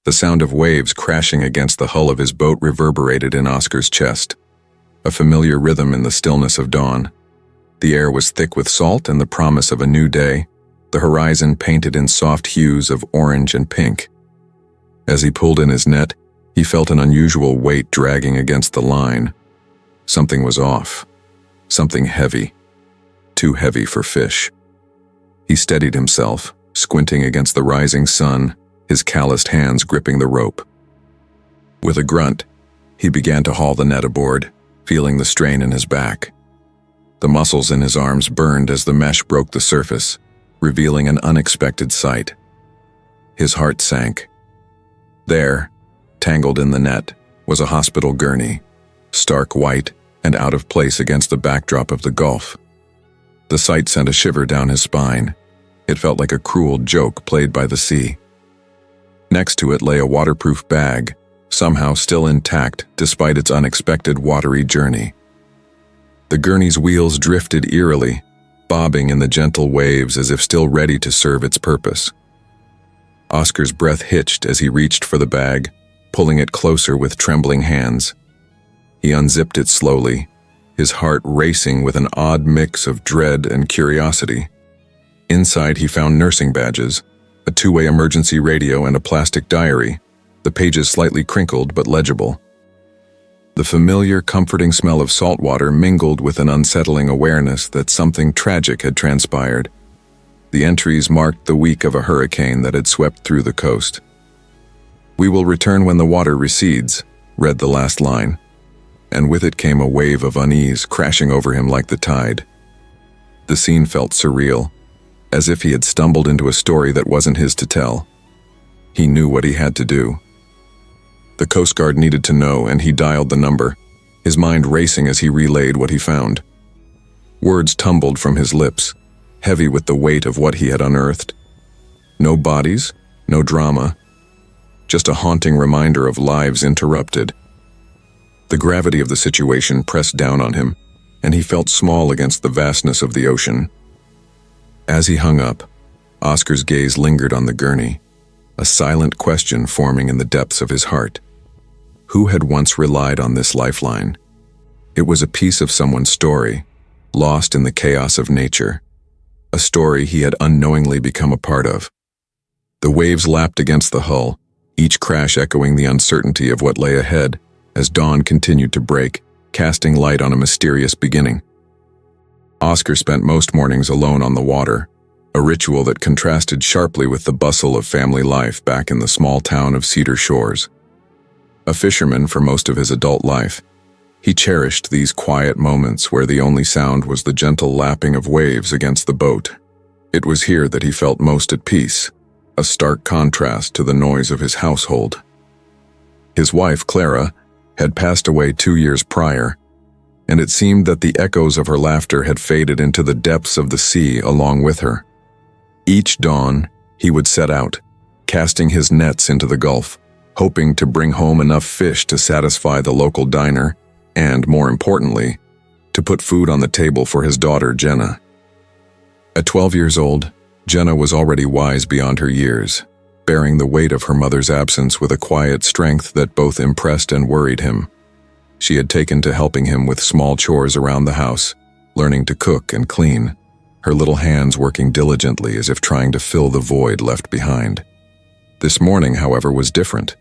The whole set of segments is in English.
The sound of waves crashing against the hull of his boat reverberated in Oscar's chest, a familiar rhythm in the stillness of dawn. The air was thick with salt and the promise of a new day, the horizon painted in soft hues of orange and pink. As he pulled in his net, he felt an unusual weight dragging against the line. Something was off. Something heavy. Too heavy for fish. He steadied himself, squinting against the rising sun, his calloused hands gripping the rope. With a grunt, he began to haul the net aboard, feeling the strain in his back. The muscles in his arms burned as the mesh broke the surface, revealing an unexpected sight. His heart sank. There, tangled in the net, was a hospital gurney, stark white and out of place against the backdrop of the Gulf. The sight sent a shiver down his spine. It felt like a cruel joke played by the sea. Next to it lay a waterproof bag, somehow still intact despite its unexpected watery journey. The gurney's wheels drifted eerily, bobbing in the gentle waves as if still ready to serve its purpose. Oscar's breath hitched as he reached for the bag, pulling it closer with trembling hands. He unzipped it slowly, his heart racing with an odd mix of dread and curiosity. Inside he found nursing badges, a two-way emergency radio and a plastic diary, the pages slightly crinkled but legible. The familiar, comforting smell of salt water mingled with an unsettling awareness that something tragic had transpired. The entries marked the week of a hurricane that had swept through the coast. "We will return when the water recedes," read the last line, and with it came a wave of unease crashing over him like the tide. The scene felt surreal, as if he had stumbled into a story that wasn't his to tell. He knew what he had to do. The Coast Guard needed to know, and he dialed the number, his mind racing as he relayed what he found. Words tumbled from his lips, heavy with the weight of what he had unearthed. No bodies, no drama, just a haunting reminder of lives interrupted. The gravity of the situation pressed down on him, and he felt small against the vastness of the ocean. As he hung up, Oscar's gaze lingered on the gurney, a silent question forming in the depths of his heart. Who had once relied on this lifeline? It was a piece of someone's story, lost in the chaos of nature, a story he had unknowingly become a part of. The waves lapped against the hull, each crash echoing the uncertainty of what lay ahead as dawn continued to break, casting light on a mysterious beginning. Oscar spent most mornings alone on the water, a ritual that contrasted sharply with the bustle of family life back in the small town of Cedar Shores. A fisherman for most of his adult life, he cherished these quiet moments where the only sound was the gentle lapping of waves against the boat. It was here that he felt most at peace, a stark contrast to the noise of his household. His wife, Clara, had passed away 2 years prior, and it seemed that the echoes of her laughter had faded into the depths of the sea along with her. Each dawn, he would set out, casting his nets into the Gulf, hoping to bring home enough fish to satisfy the local diner and, more importantly, to put food on the table for his daughter, Jenna. At 12 years old, Jenna was already wise beyond her years, bearing the weight of her mother's absence with a quiet strength that both impressed and worried him. She had taken to helping him with small chores around the house, learning to cook and clean, her little hands working diligently as if trying to fill the void left behind. This morning, however, was different.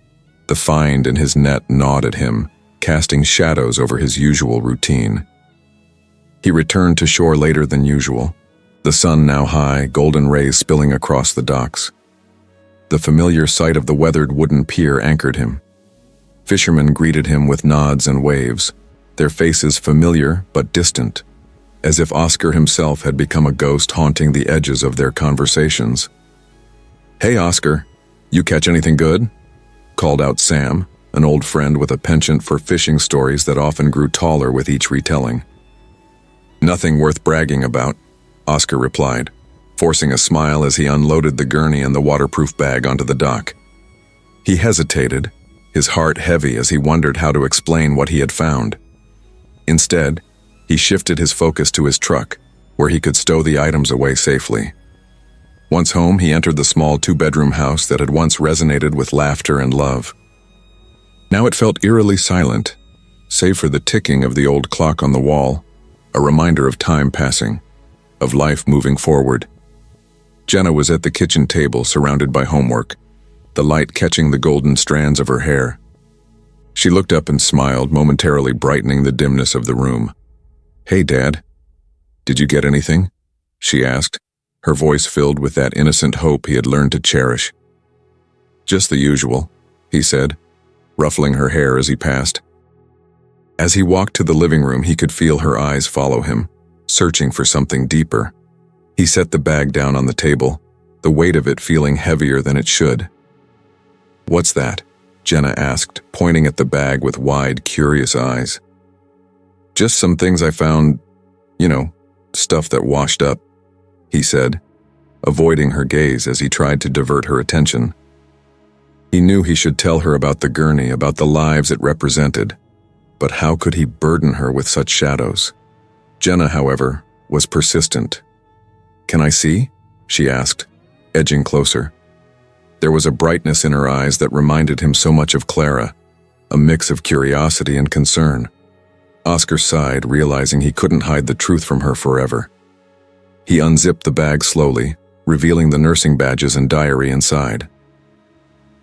The find in his net gnawed at him, casting shadows over his usual routine. He returned to shore later than usual, the sun now high, golden rays spilling across the docks. The familiar sight of the weathered wooden pier anchored him. Fishermen greeted him with nods and waves, their faces familiar but distant, as if Oscar himself had become a ghost haunting the edges of their conversations. "Hey, Oscar, you catch anything good?" called out Sam, an old friend with a penchant for fishing stories that often grew taller with each retelling. "Nothing worth bragging about," Oscar replied, forcing a smile as he unloaded the gurney and the waterproof bag onto the dock. He hesitated, his heart heavy as he wondered how to explain what he had found. Instead, he shifted his focus to his truck, where he could stow the items away safely. Once home, he entered the small two-bedroom house that had once resonated with laughter and love. Now it felt eerily silent, save for the ticking of the old clock on the wall, a reminder of time passing, of life moving forward. Jenna was at the kitchen table, surrounded by homework, the light catching the golden strands of her hair. She looked up and smiled, momentarily brightening the dimness of the room. "Hey, Dad. Did you get anything?" she asked, her voice filled with that innocent hope he had learned to cherish. "Just the usual," he said, ruffling her hair as he passed. As he walked to the living room, he could feel her eyes follow him, searching for something deeper. He set the bag down on the table, the weight of it feeling heavier than it should. "What's that?" Jenna asked, pointing at the bag with wide, curious eyes. "Just some things I found, stuff that washed up," he said, avoiding her gaze as he tried to divert her attention. He knew he should tell her about the gurney, about the lives it represented, but how could he burden her with such shadows? Jenna, however, was persistent. "Can I see?" she asked, edging closer. There was a brightness in her eyes that reminded him so much of Clara, a mix of curiosity and concern. Oscar sighed, realizing he couldn't hide the truth from her forever. He unzipped the bag slowly, revealing the nursing badges and diary inside.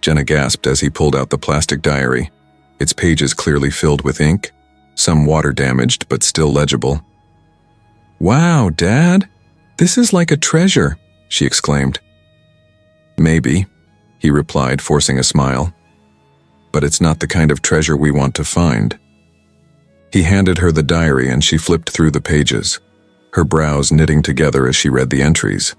Jenna gasped as he pulled out the plastic diary, its pages clearly filled with ink, some water-damaged but still legible. "Wow, Dad! This is like a treasure," she exclaimed. "Maybe," he replied, forcing a smile. "But it's not the kind of treasure we want to find." He handed her the diary and she flipped through the pages, her brows knitting together as she read the entries.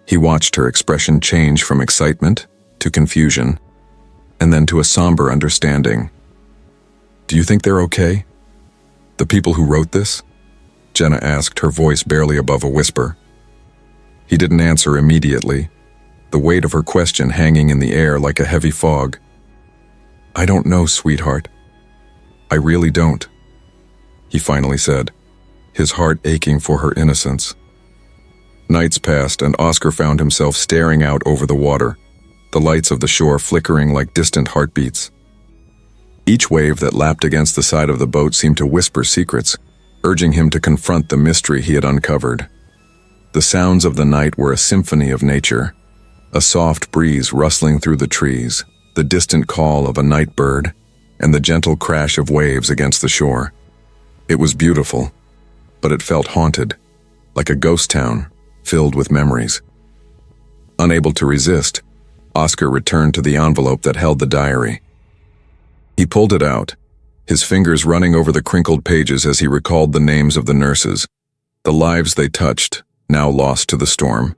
He watched her expression change from excitement to confusion, and then to a somber understanding. "Do you think they're okay? The people who wrote this?" Jenna asked, her voice barely above a whisper. He didn't answer immediately, the weight of her question hanging in the air like a heavy fog. "I don't know, sweetheart. I really don't," he finally said, his heart aching for her innocence. Nights passed and Oscar found himself staring out over the water, the lights of the shore flickering like distant heartbeats. Each wave that lapped against the side of the boat seemed to whisper secrets, urging him to confront the mystery he had uncovered. The sounds of the night were a symphony of nature, a soft breeze rustling through the trees, the distant call of a night bird, and the gentle crash of waves against the shore. It was beautiful, but it felt haunted, like a ghost town filled with memories. Unable to resist, Oscar returned to the envelope that held the diary. He pulled it out, his fingers running over the crinkled pages as he recalled the names of the nurses, the lives they touched, now lost to the storm.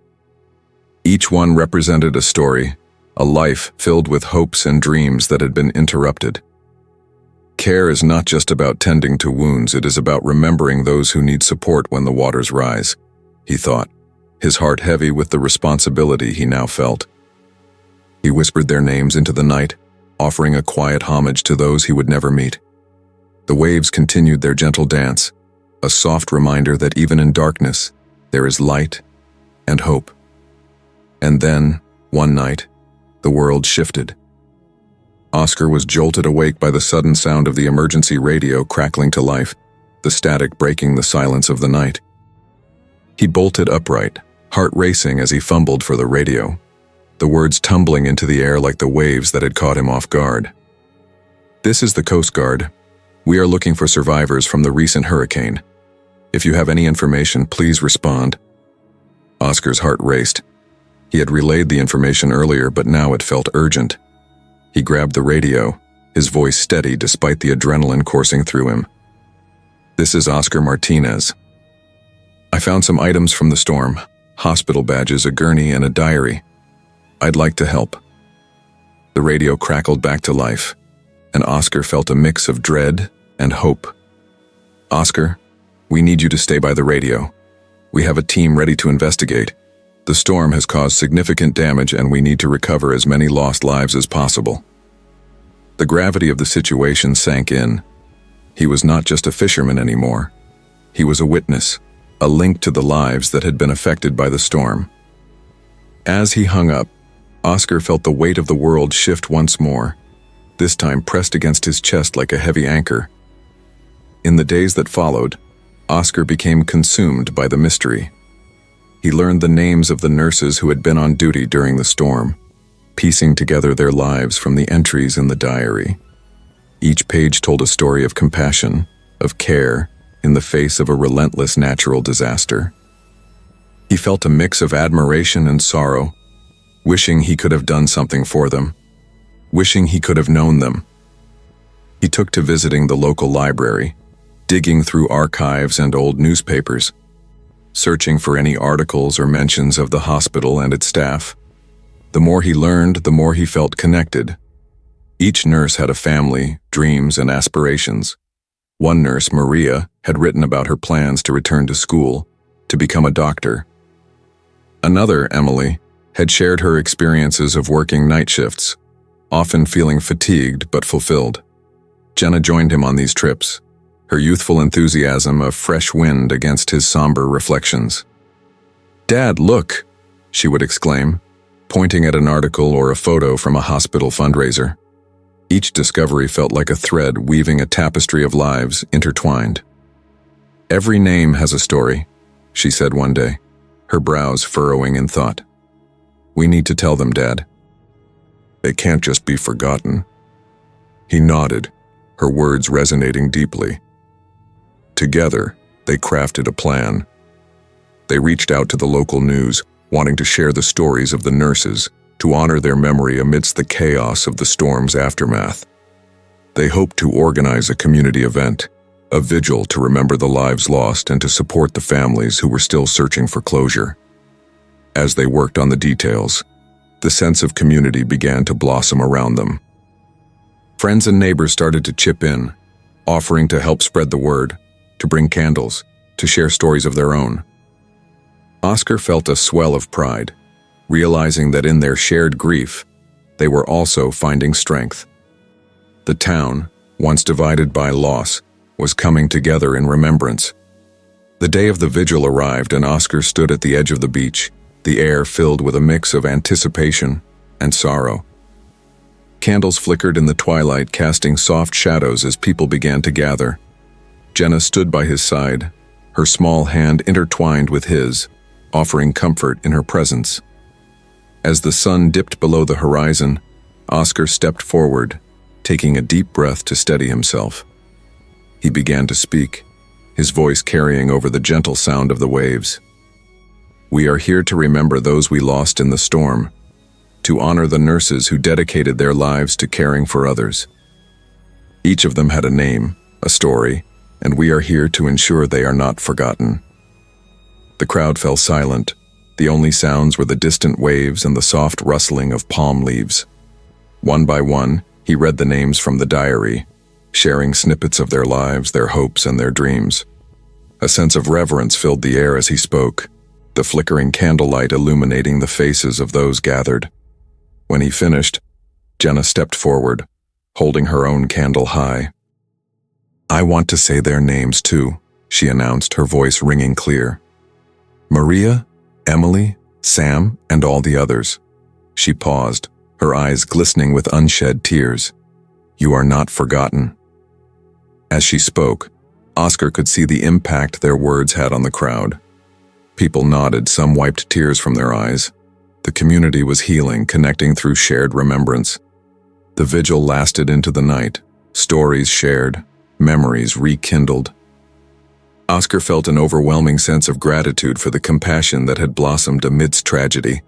Each one represented a story, a life filled with hopes and dreams that had been interrupted. Care is not just about tending to wounds, it is about remembering those who need support when the waters rise, he thought, his heart heavy with the responsibility he now felt. He whispered their names into the night, offering a quiet homage to those he would never meet. The waves continued their gentle dance, a soft reminder that even in darkness, there is light and hope. And then, one night, the world shifted. Oscar was jolted awake by the sudden sound of the emergency radio crackling to life, the static breaking the silence of the night. He bolted upright, heart racing as he fumbled for the radio, the words tumbling into the air like the waves that had caught him off guard. "This is the Coast Guard. We are looking for survivors from the recent hurricane. If you have any information, please respond." Oscar's heart raced. He had relayed the information earlier, but now it felt urgent. He grabbed the radio, his voice steady despite the adrenaline coursing through him. "This is Oscar Martinez. I found some items from the storm, hospital badges, a gurney, and a diary. I'd like to help." The radio crackled back to life, and Oscar felt a mix of dread and hope. "Oscar, we need you to stay by the radio. We have a team ready to investigate. The storm has caused significant damage and we need to recover as many lost lives as possible." The gravity of the situation sank in. He was not just a fisherman anymore. He was a witness, a link to the lives that had been affected by the storm. As he hung up, Oscar felt the weight of the world shift once more, this time pressed against his chest like a heavy anchor. In the days that followed, Oscar became consumed by the mystery. He learned the names of the nurses who had been on duty during the storm, piecing together their lives from the entries in the diary. Each page told a story of compassion, of care, in the face of a relentless natural disaster. He felt a mix of admiration and sorrow, wishing he could have done something for them, wishing he could have known them. He took to visiting the local library, digging through archives and old newspapers, searching for any articles or mentions of the hospital and its staff. The more he learned, the more he felt connected. Each nurse had a family, dreams, and aspirations. One nurse, Maria, had written about her plans to return to school, to become a doctor. Another, Emily, had shared her experiences of working night shifts, often feeling fatigued but fulfilled. Jenna joined him on these trips, her youthful enthusiasm a fresh wind against his somber reflections. "Dad, look!" she would exclaim, pointing at an article or a photo from a hospital fundraiser. Each discovery felt like a thread weaving a tapestry of lives intertwined. "Every name has a story," she said one day, her brows furrowing in thought. "We need to tell them, Dad. They can't just be forgotten." He nodded, her words resonating deeply. Together, they crafted a plan. They reached out to the local news, wanting to share the stories of the nurses, to honor their memory amidst the chaos of the storm's aftermath. They hoped to organize a community event, a vigil to remember the lives lost and to support the families who were still searching for closure. As they worked on the details, the sense of community began to blossom around them. Friends and neighbors started to chip in, offering to help spread the word, to bring candles, to share stories of their own. Oscar felt a swell of pride, realizing that in their shared grief, they were also finding strength. The town, once divided by loss, was coming together in remembrance. The day of the vigil arrived and Oscar stood at the edge of the beach, the air filled with a mix of anticipation and sorrow. Candles flickered in the twilight, casting soft shadows as people began to gather. Jenna stood by his side, her small hand intertwined with his, offering comfort in her presence. As the sun dipped below the horizon, Oscar stepped forward, taking a deep breath to steady himself. He began to speak, his voice carrying over the gentle sound of the waves. "We are here to remember those we lost in the storm, to honor the nurses who dedicated their lives to caring for others. Each of them had a name, a story, and we are here to ensure they are not forgotten." The crowd fell silent. The only sounds were the distant waves and the soft rustling of palm leaves. One by one, he read the names from the diary, sharing snippets of their lives, their hopes, and their dreams. A sense of reverence filled the air as he spoke, the flickering candlelight illuminating the faces of those gathered. When he finished, Jenna stepped forward, holding her own candle high. "I want to say their names too," she announced, her voice ringing clear. "Maria, Emily, Sam, and all the others." She paused, her eyes glistening with unshed tears. "You are not forgotten." As she spoke, Oscar could see the impact their words had on the crowd. People nodded, some wiped tears from their eyes. The community was healing, connecting through shared remembrance. The vigil lasted into the night, stories shared, memories rekindled. Oscar felt an overwhelming sense of gratitude for the compassion that had blossomed amidst tragedy.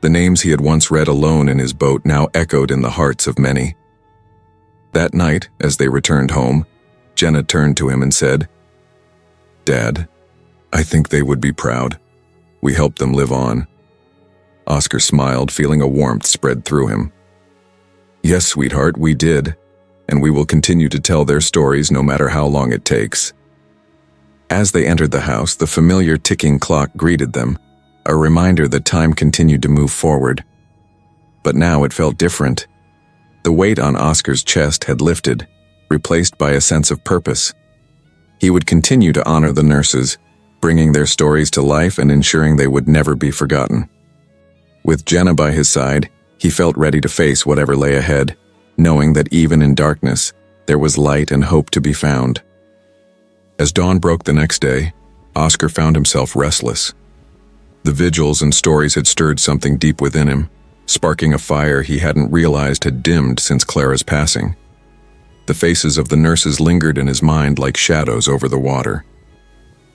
The names he had once read alone in his boat now echoed in the hearts of many. That night, as they returned home, Jenna turned to him and said, "Dad, I think they would be proud. We helped them live on." Oscar smiled, feeling a warmth spread through him. "Yes, sweetheart, we did, and we will continue to tell their stories no matter how long it takes." As they entered the house, the familiar ticking clock greeted them, a reminder that time continued to move forward. But now it felt different. The weight on Oscar's chest had lifted, replaced by a sense of purpose. He would continue to honor the nurses, bringing their stories to life and ensuring they would never be forgotten. With Jenna by his side, he felt ready to face whatever lay ahead, knowing that even in darkness, there was light and hope to be found. As dawn broke the next day, Oscar found himself restless. The vigils and stories had stirred something deep within him, sparking a fire he hadn't realized had dimmed since Clara's passing. The faces of the nurses lingered in his mind like shadows over the water.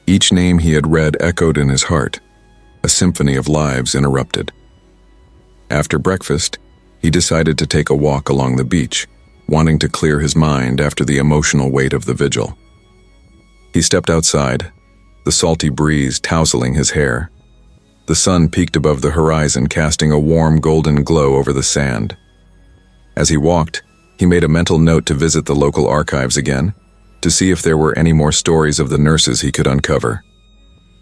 Each name he had read echoed in his heart, a symphony of lives interrupted. After breakfast, he decided to take a walk along the beach, wanting to clear his mind after the emotional weight of the vigil. He stepped outside, the salty breeze tousling his hair. The sun peaked above the horizon, casting a warm golden glow over the sand. As he walked, he made a mental note to visit the local archives again, to see if there were any more stories of the nurses he could uncover.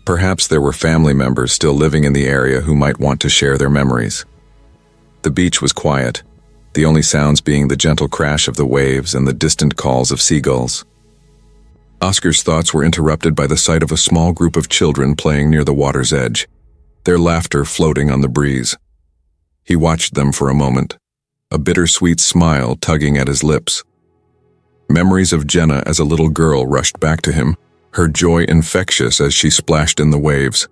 Perhaps there were family members still living in the area who might want to share their memories. The beach was quiet, the only sounds being the gentle crash of the waves and the distant calls of seagulls. Oscar's thoughts were interrupted by the sight of a small group of children playing near the water's edge, their laughter floating on the breeze. He watched them for a moment, a bittersweet smile tugging at his lips. Memories of Jenna as a little girl rushed back to him, her joy infectious as she splashed in the waves.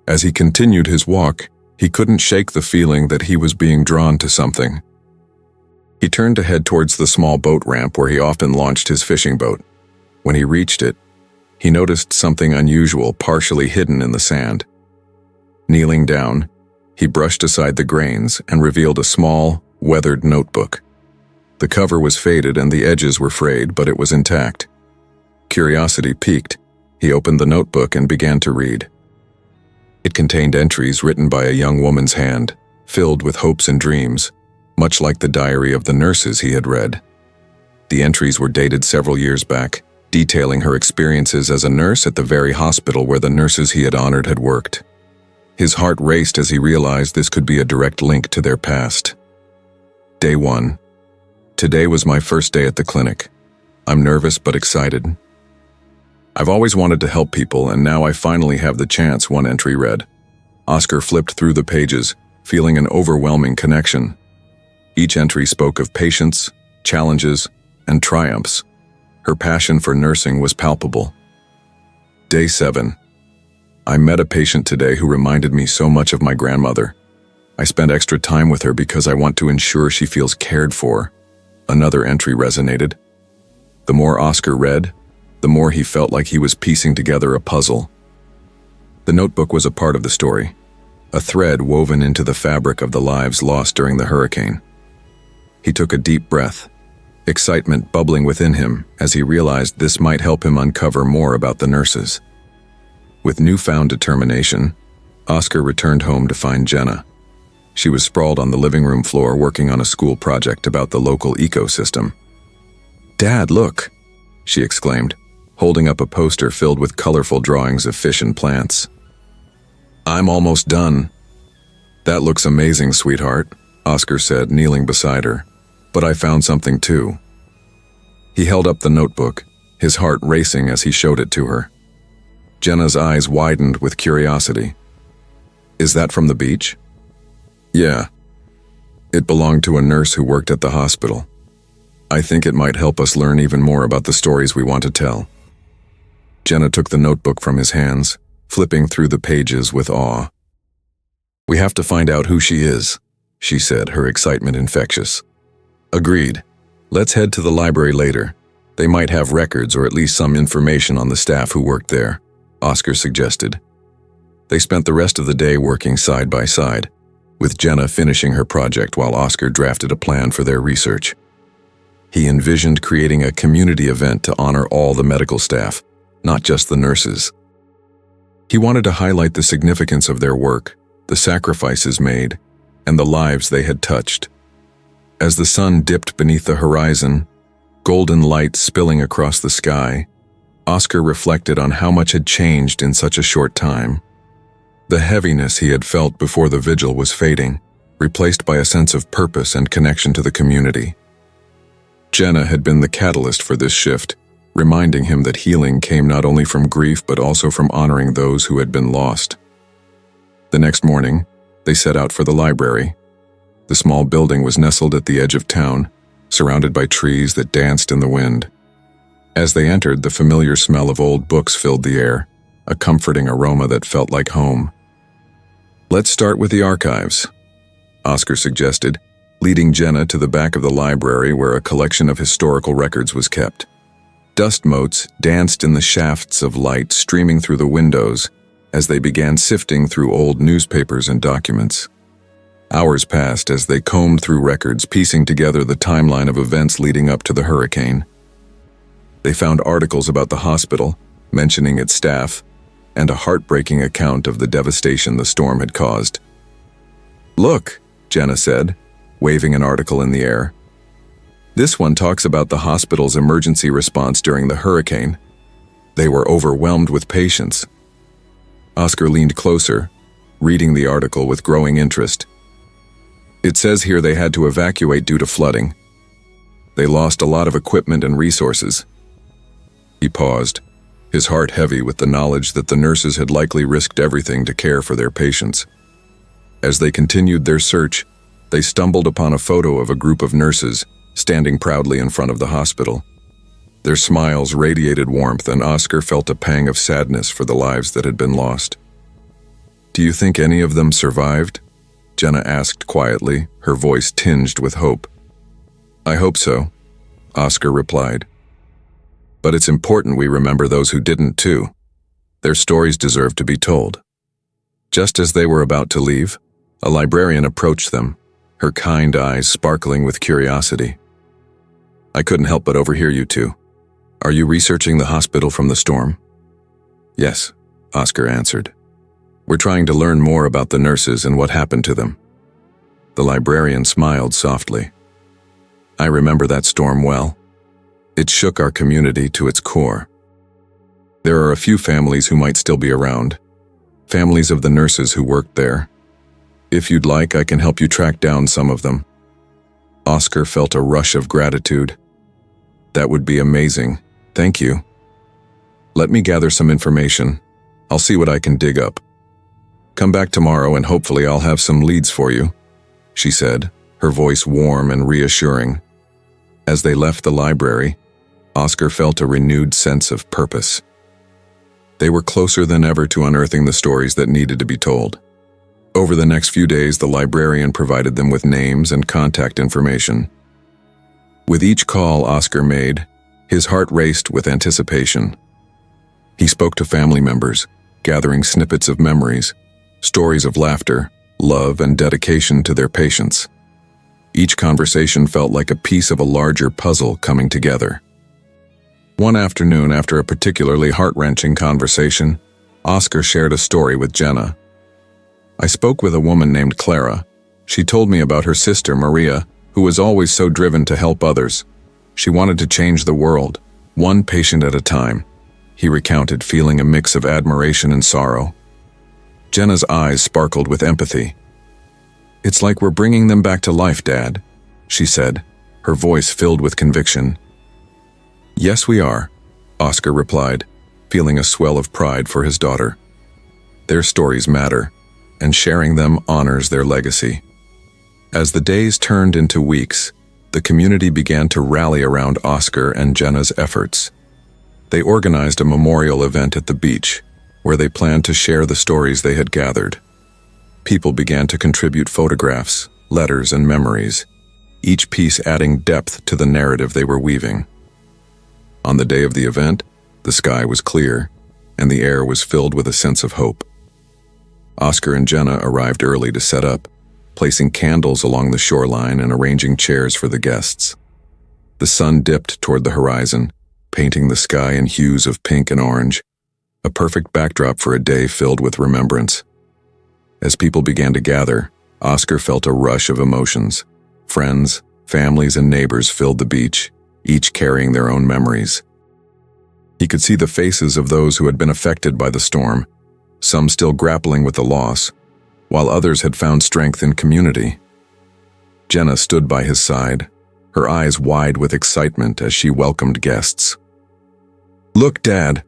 As he continued his walk, he couldn't shake the feeling that he was being drawn to something. He turned to head towards the small boat ramp where he often launched his fishing boat. When he reached it, he noticed something unusual partially hidden in the sand. Kneeling down, he brushed aside the grains and revealed a small, weathered notebook. The cover was faded and the edges were frayed, but it was intact. Curiosity piqued. He opened the notebook and began to read. It contained entries written by a young woman's hand, filled with hopes and dreams, much like the diary of the nurses he had read. The entries were dated several years back, detailing her experiences as a nurse at the very hospital where the nurses he had honored had worked. His heart raced as he realized this could be a direct link to their past. Day 1. Today was my first day at the clinic. I'm nervous but excited. I've always wanted to help people, and now I finally have the chance, one entry read. Oscar flipped through the pages, feeling an overwhelming connection. Each entry spoke of patients, challenges, and triumphs. Her passion for nursing was palpable. Day 7. I met a patient today who reminded me so much of my grandmother. I spent extra time with her because I want to ensure she feels cared for. Another entry resonated. The more Oscar read, the more he felt like he was piecing together a puzzle. The notebook was a part of the story, a thread woven into the fabric of the lives lost during the hurricane. He took a deep breath, excitement bubbling within him as he realized this might help him uncover more about the nurses. With newfound determination, Oscar returned home to find Jenna. She was sprawled on the living room floor working on a school project about the local ecosystem. "Dad, look!" she exclaimed, holding up a poster filled with colorful drawings of fish and plants. "I'm almost done." "That looks amazing, sweetheart," Oscar said, kneeling beside her. "But I found something too." He held up the notebook, his heart racing as he showed it to her. Jenna's eyes widened with curiosity. "Is that from the beach?" "Yeah. It belonged to a nurse who worked at the hospital. I think it might help us learn even more about the stories we want to tell." Jenna took the notebook from his hands, flipping through the pages with awe. "We have to find out who she is," she said, her excitement infectious. "Agreed. Let's head to the library later. They might have records or at least some information on the staff who worked there," Oscar suggested. They spent the rest of the day working side by side, with Jenna finishing her project while Oscar drafted a plan for their research. He envisioned creating a community event to honor all the medical staff, not just the nurses. He wanted to highlight the significance of their work, the sacrifices made, and the lives they had touched. As the sun dipped beneath the horizon, golden light spilling across the sky, Oscar reflected on how much had changed in such a short time. The heaviness he had felt before the vigil was fading, replaced by a sense of purpose and connection to the community. Jenna had been the catalyst for this shift, reminding him that healing came not only from grief but also from honoring those who had been lost. The next morning, They set out for the library. The small building was nestled at the edge of town, surrounded by trees that danced in the wind. As they entered, the familiar smell of old books filled the air, a comforting aroma that felt like home. "Let's start with the archives," Oscar suggested, leading Jenna to the back of the library where a collection of historical records was kept. Dust motes danced in the shafts of light streaming through the windows as they began sifting through old newspapers and documents. Hours passed as they combed through records, piecing together the timeline of events leading up to the hurricane. They found articles about the hospital, mentioning its staff, and a heartbreaking account of the devastation the storm had caused. "Look," Jenna said, waving an article in the air. "This one talks about the hospital's emergency response during the hurricane. They were overwhelmed with patients." Oscar leaned closer, reading the article with growing interest. "It says here they had to evacuate due to flooding. They lost a lot of equipment and resources." He paused, his heart heavy with the knowledge that the nurses had likely risked everything to care for their patients. As they continued their search, they stumbled upon a photo of a group of nurses standing proudly in front of the hospital. Their smiles radiated warmth, and Oscar felt a pang of sadness for the lives that had been lost. "Do you think any of them survived?" Jenna asked quietly, her voice tinged with hope. "I hope so," Oscar replied. "But it's important we remember those who didn't too. Their stories deserve to be told." Just as they were about to leave, a librarian approached them, her kind eyes sparkling with curiosity. "I couldn't help but overhear you two. Are you researching the hospital from the storm?" "Yes," Oscar answered. "We're trying to learn more about the nurses and what happened to them." The librarian smiled softly. "I remember that storm well. It shook our community to its core. There are a few families who might still be around, families of the nurses who worked there. If you'd like, I can help you track down some of them." Oscar felt a rush of gratitude. "That would be amazing. Thank you. Let me gather some information. I'll see what I can dig up. Come back tomorrow and hopefully I'll have some leads for you," she said, her voice warm and reassuring. As they left the library, Oscar felt a renewed sense of purpose. They were closer than ever to unearthing the stories that needed to be told. Over the next few days, the librarian provided them with names and contact information. With each call Oscar made, his heart raced with anticipation. He spoke to family members, gathering snippets of memories, stories of laughter, love, and dedication to their patients. Each conversation felt like a piece of a larger puzzle coming together. One afternoon, after a particularly heart-wrenching conversation, Oscar shared a story with Jenna. "I spoke with a woman named Clara. She told me about her sister, Maria, who was always so driven to help others. She wanted to change the world, one patient at a time," he recounted, feeling a mix of admiration and sorrow. Jenna's eyes sparkled with empathy. "It's like we're bringing them back to life, Dad," she said, her voice filled with conviction. "Yes, we are," Oscar replied, feeling a swell of pride for his daughter. Their stories matter, and sharing them honors their legacy. As the days turned into weeks, the community began to rally around Oscar and Jenna's efforts. They organized a memorial event at the beach, where they planned to share the stories they had gathered. People began to contribute photographs, letters, and memories, each piece adding depth to the narrative they were weaving. On the day of the event, the sky was clear, and the air was filled with a sense of hope. Oscar and Jenna arrived early to set up, placing candles along the shoreline and arranging chairs for the guests. The sun dipped toward the horizon, painting the sky in hues of pink and orange, a perfect backdrop for a day filled with remembrance. As people began to gather, Oscar felt a rush of emotions. Friends, families, and neighbors filled the beach, each carrying their own memories. He could see the faces of those who had been affected by the storm, some still grappling with the loss, while others had found strength in community. Jenna stood by his side, her eyes wide with excitement as she welcomed guests. "Look, Dad,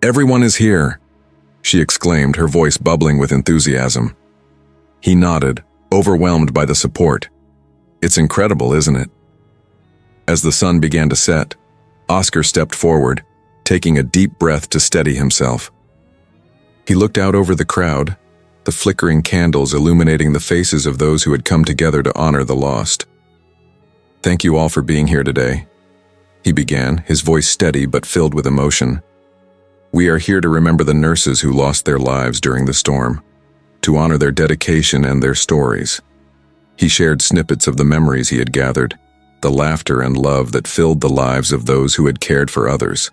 everyone is here," she exclaimed, her voice bubbling with enthusiasm. He nodded, overwhelmed by the support. It's incredible, isn't it? As the sun began to set, Oscar stepped forward, taking a deep breath to steady himself. He looked out over the crowd, the flickering candles illuminating the faces of those who had come together to honor the lost. Thank you all for being here today, he began, his voice steady but filled with emotion. We are here to remember the nurses who lost their lives during the storm, to honor their dedication and their stories. He shared snippets of the memories he had gathered, the laughter and love that filled the lives of those who had cared for others.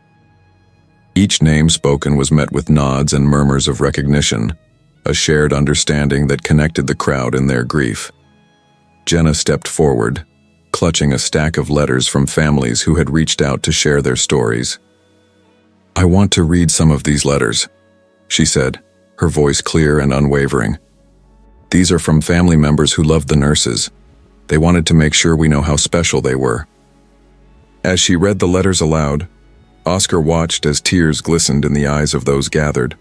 Each name spoken was met with nods and murmurs of recognition, a shared understanding that connected the crowd in their grief. Jenna stepped forward, clutching a stack of letters from families who had reached out to share their stories. I want to read some of these letters, she said, her voice clear and unwavering. These are from family members who loved the nurses. They wanted to make sure we know how special they were. As she read the letters aloud, Oscar watched as tears glistened in the eyes of those gathered.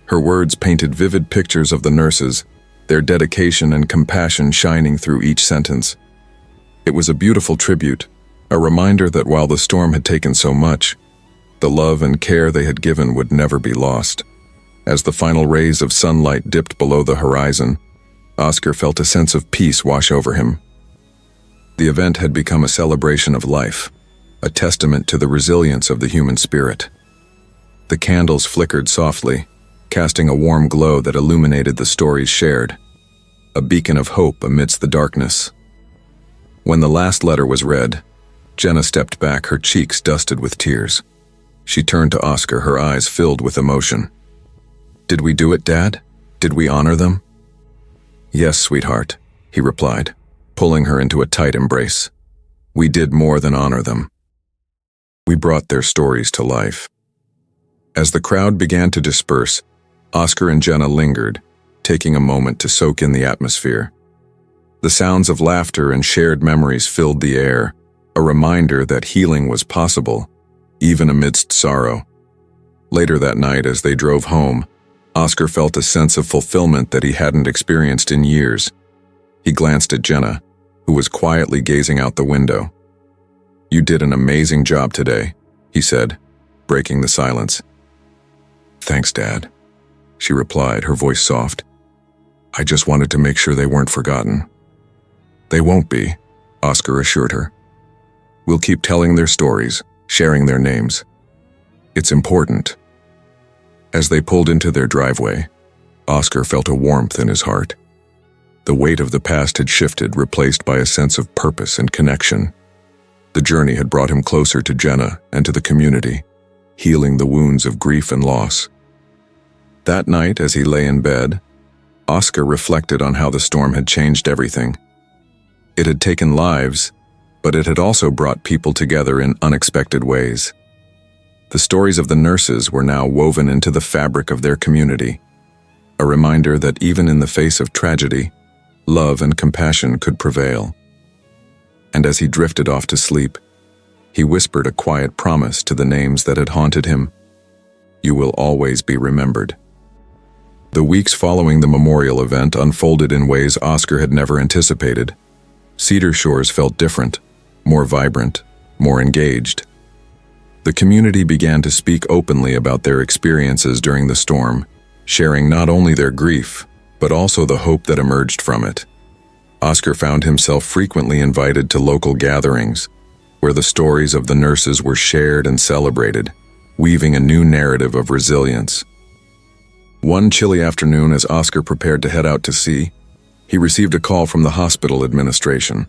Her words painted vivid pictures of the nurses, their dedication and compassion shining through each sentence. It was a beautiful tribute, a reminder that while the storm had taken so much, the love and care they had given would never be lost. As the final rays of sunlight dipped below the horizon, Oscar felt a sense of peace wash over him. The event had become a celebration of life, a testament to the resilience of the human spirit. The candles flickered softly, casting a warm glow that illuminated the stories shared, a beacon of hope amidst the darkness. When the last letter was read, Jenna stepped back, her cheeks dusted with tears. She turned to Oscar, her eyes filled with emotion. Did we do it, Dad? Did we honor them? Yes, sweetheart, he replied, pulling her into a tight embrace. We did more than honor them. We brought their stories to life. As the crowd began to disperse, Oscar and Jenna lingered, taking a moment to soak in the atmosphere. The sounds of laughter and shared memories filled the air, a reminder that healing was possible, even amidst sorrow. Later that night, as they drove home, Oscar felt a sense of fulfillment that he hadn't experienced in years. He glanced at Jenna, who was quietly gazing out the window. You did an amazing job today, he said, breaking the silence. Thanks, Dad, she replied, her voice soft. I just wanted to make sure they weren't forgotten. They won't be, Oscar assured her. We'll keep telling their stories, sharing their names. It's important. As they pulled into their driveway, Oscar felt a warmth in his heart. The weight of the past had shifted, replaced by a sense of purpose and connection. The journey had brought him closer to Jenna and to the community, healing the wounds of grief and loss. That night, as he lay in bed, Oscar reflected on how the storm had changed everything. It had taken lives, but it had also brought people together in unexpected ways. The stories of the nurses were now woven into the fabric of their community, a reminder that even in the face of tragedy, love and compassion could prevail. And as he drifted off to sleep, he whispered a quiet promise to the names that had haunted him. You will always be remembered. The weeks following the memorial event unfolded in ways Oscar had never anticipated. Cedar Shores felt different, more vibrant, more engaged. The community began to speak openly about their experiences during the storm, sharing not only their grief, but also the hope that emerged from it. Oscar found himself frequently invited to local gatherings, where the stories of the nurses were shared and celebrated, weaving a new narrative of resilience. One chilly afternoon, as Oscar prepared to head out to sea, he received a call from the hospital administration.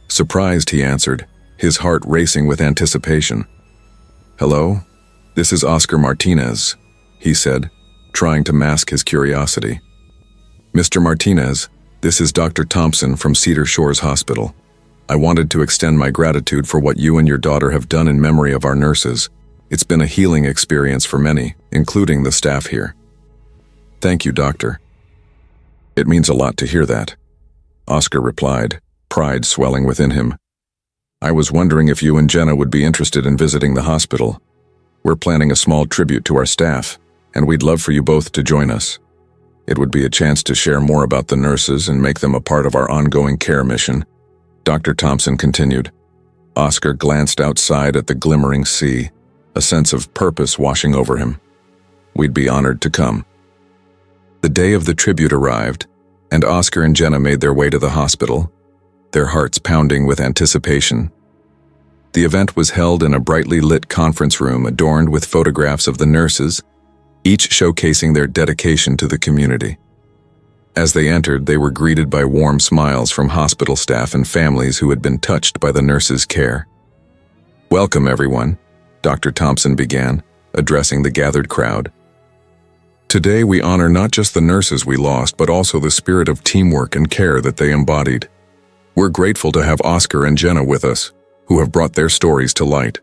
Surprised, he answered, his heart racing with anticipation. Hello, this is Oscar Martinez, he said, trying to mask his curiosity. Mr. Martinez, this is Dr. Thompson from Cedar Shores Hospital. I wanted to extend my gratitude for what you and your daughter have done in memory of our nurses. It's been a healing experience for many, including the staff here. Thank you, Doctor. It means a lot to hear that, Oscar replied, pride swelling within him. I was wondering if you and Jenna would be interested in visiting the hospital. We're planning a small tribute to our staff, and we'd love for you both to join us. It would be a chance to share more about the nurses and make them a part of our ongoing care mission, Dr. Thompson continued. Oscar glanced outside at the glimmering sea, a sense of purpose washing over him. We'd be honored to come. The day of the tribute arrived, and Oscar and Jenna made their way to the hospital, their hearts pounding with anticipation. The event was held in a brightly lit conference room adorned with photographs of the nurses, each showcasing their dedication to the community. As they entered, they were greeted by warm smiles from hospital staff and families who had been touched by the nurses' care. "Welcome, everyone," Dr. Thompson began, addressing the gathered crowd. "Today we honor not just the nurses we lost, but also the spirit of teamwork and care that they embodied. We're grateful to have Oscar and Jenna with us, who have brought their stories to light."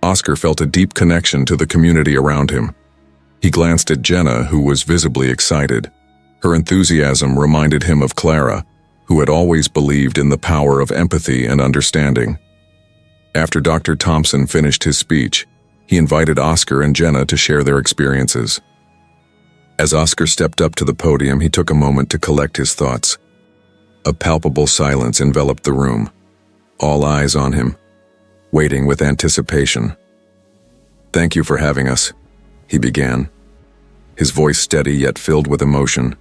Oscar felt a deep connection to the community around him. He glanced at Jenna, who was visibly excited. Her enthusiasm reminded him of Clara, who had always believed in the power of empathy and understanding. After Dr. Thompson finished his speech, he invited Oscar and Jenna to share their experiences. As Oscar stepped up to the podium, he took a moment to collect his thoughts. A palpable silence enveloped the room, all eyes on him, waiting with anticipation. "Thank you for having us," he began, his voice steady yet filled with emotion.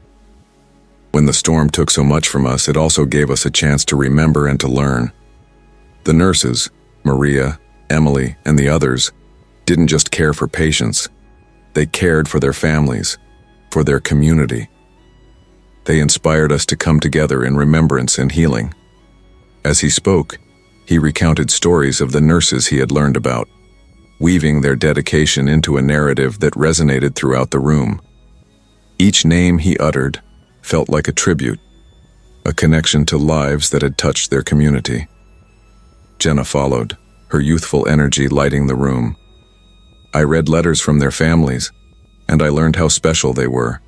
"When the storm took so much from us, it also gave us a chance to remember and to learn. The nurses, Maria, Emily, and the others, didn't just care for patients. They cared for their families, for their community. They inspired us to come together in remembrance and healing." As he spoke, he recounted stories of the nurses he had learned about, weaving their dedication into a narrative that resonated throughout the room. Each name he uttered felt like a tribute, a connection to lives that had touched their community. Jenna followed, her youthful energy lighting the room. "I read letters from their families, and I learned how special they were.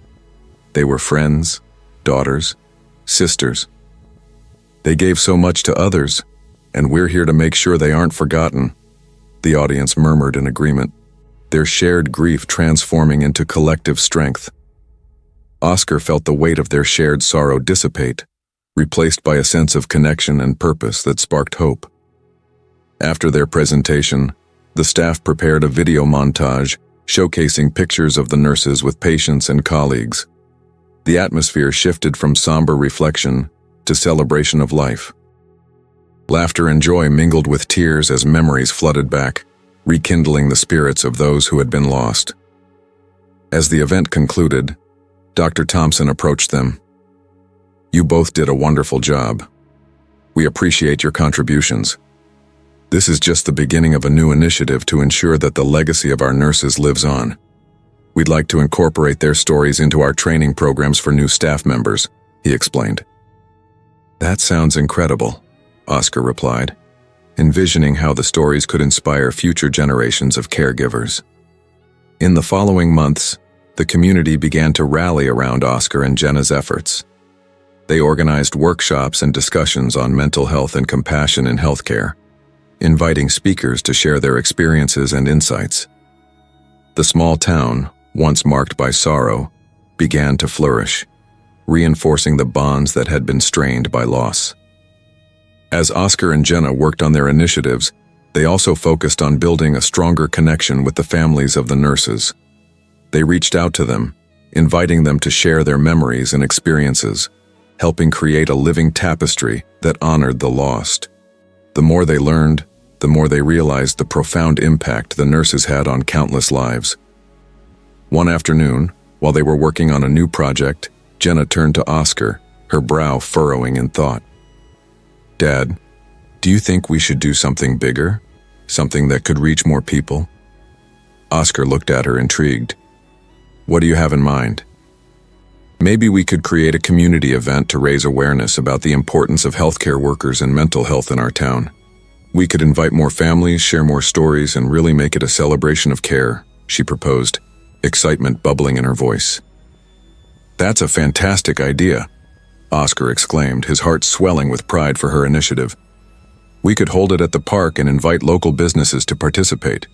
They were friends, daughters, sisters. They gave so much to others, and we're here to make sure they aren't forgotten." The audience murmured in agreement, their shared grief transforming into collective strength. Oscar felt the weight of their shared sorrow dissipate, replaced by a sense of connection and purpose that sparked hope. After their presentation, the staff prepared a video montage showcasing pictures of the nurses with patients and colleagues. The atmosphere shifted from somber reflection to celebration of life. Laughter and joy mingled with tears as memories flooded back, rekindling the spirits of those who had been lost. As the event concluded, Dr. Thompson approached them. "You both did a wonderful job. We appreciate your contributions. This is just the beginning of a new initiative to ensure that the legacy of our nurses lives on. We'd like to incorporate their stories into our training programs for new staff members," he explained. "That sounds incredible," Oscar replied, envisioning how the stories could inspire future generations of caregivers. In the following months, the community began to rally around Oscar and Jenna's efforts. They organized workshops and discussions on mental health and compassion in healthcare, inviting speakers to share their experiences and insights. The small town, once marked by sorrow, began to flourish, reinforcing the bonds that had been strained by loss. As Oscar and Jenna worked on their initiatives, they also focused on building a stronger connection with the families of the nurses. They reached out to them, inviting them to share their memories and experiences, helping create a living tapestry that honored the lost. The more they learned, the more they realized the profound impact the nurses had on countless lives. One afternoon, while they were working on a new project, Jenna turned to Oscar, her brow furrowing in thought. "Dad, do you think we should do something bigger? Something that could reach more people?" Oscar looked at her intrigued. "What do you have in mind?" "Maybe we could create a community event to raise awareness about the importance of healthcare workers and mental health in our town. We could invite more families, share more stories, and really make it a celebration of care," she proposed, excitement bubbling in her voice. "That's a fantastic idea," Oscar exclaimed, his heart swelling with pride for her initiative. "We could hold it at the park and invite local businesses to participate.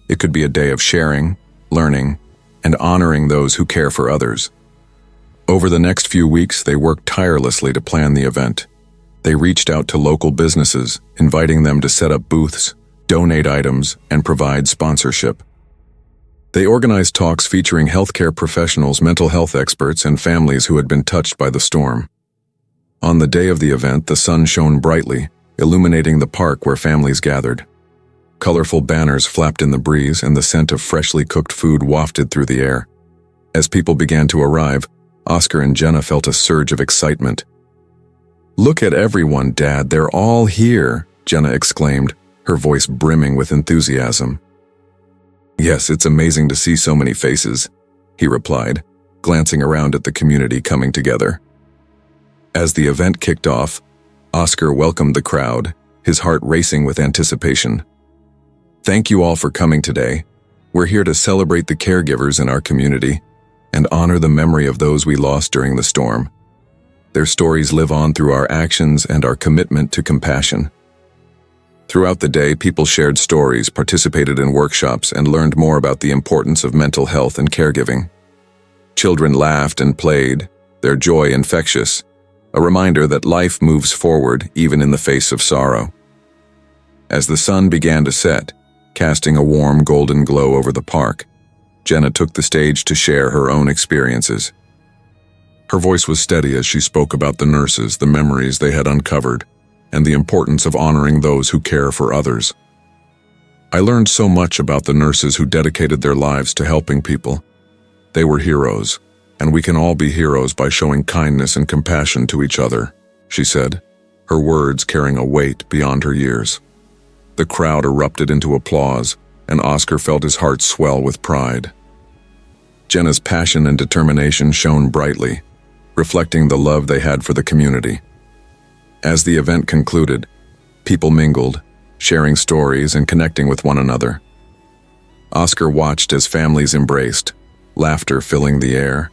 It could be a day of sharing, learning, and honoring those who care for others." Over the next few weeks, they worked tirelessly to plan the event. They reached out to local businesses, inviting them to set up booths, donate items, and provide sponsorship. They organized talks featuring healthcare professionals, mental health experts, and families who had been touched by the storm. On the day of the event, the sun shone brightly, illuminating the park where families gathered. Colorful banners flapped in the breeze, and the scent of freshly cooked food wafted through the air. As people began to arrive, Oscar and Jenna felt a surge of excitement. "Look at everyone, Dad, they're all here," Jenna exclaimed, her voice brimming with enthusiasm. "Yes, it's amazing to see so many faces," he replied, glancing around at the community coming together. As the event kicked off, Oscar welcomed the crowd, his heart racing with anticipation. "Thank you all for coming today. We're here to celebrate the caregivers in our community and honor the memory of those we lost during the storm. Their stories live on through our actions and our commitment to compassion." Throughout the day, people shared stories, participated in workshops, and learned more about the importance of mental health and caregiving. Children laughed and played, their joy infectious, a reminder that life moves forward even in the face of sorrow. As the sun began to set, casting a warm golden glow over the park, Jenna took the stage to share her own experiences. Her voice was steady as she spoke about the nurses, the memories they had uncovered, and the importance of honoring those who care for others. "I learned so much about the nurses who dedicated their lives to helping people. They were heroes, and we can all be heroes by showing kindness and compassion to each other," she said, her words carrying a weight beyond her years. The crowd erupted into applause, and Oscar felt his heart swell with pride. Jenna's passion and determination shone brightly, reflecting the love they had for the community. As the event concluded, people mingled, sharing stories and connecting with one another. Oscar watched as families embraced, laughter filling the air.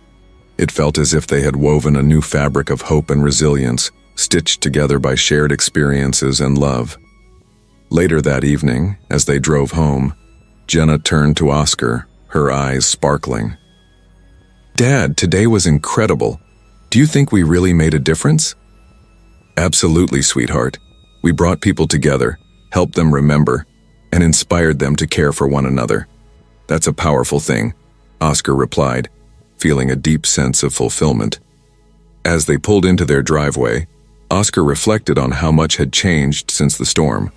It felt as if they had woven a new fabric of hope and resilience, stitched together by shared experiences and love. Later that evening, as they drove home, Jenna turned to Oscar, her eyes sparkling. "Dad, today was incredible. Do you think we really made a difference?" "Absolutely, sweetheart. We brought people together, helped them remember, and inspired them to care for one another. That's a powerful thing," Oscar replied, feeling a deep sense of fulfillment. As they pulled into their driveway, Oscar reflected on how much had changed since the storm.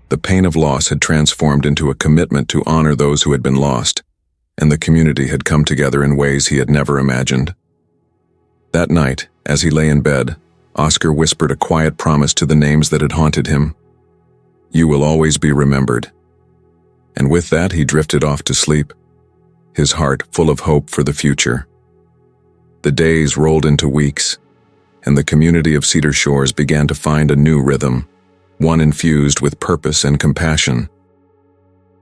The pain of loss had transformed into a commitment to honor those who had been lost, and the community had come together in ways he had never imagined. That night, as he lay in bed, Oscar whispered a quiet promise to the names that had haunted him. "You will always be remembered." And with that, he drifted off to sleep, his heart full of hope for the future. The days rolled into weeks, and the community of Cedar Shores began to find a new rhythm, one infused with purpose and compassion.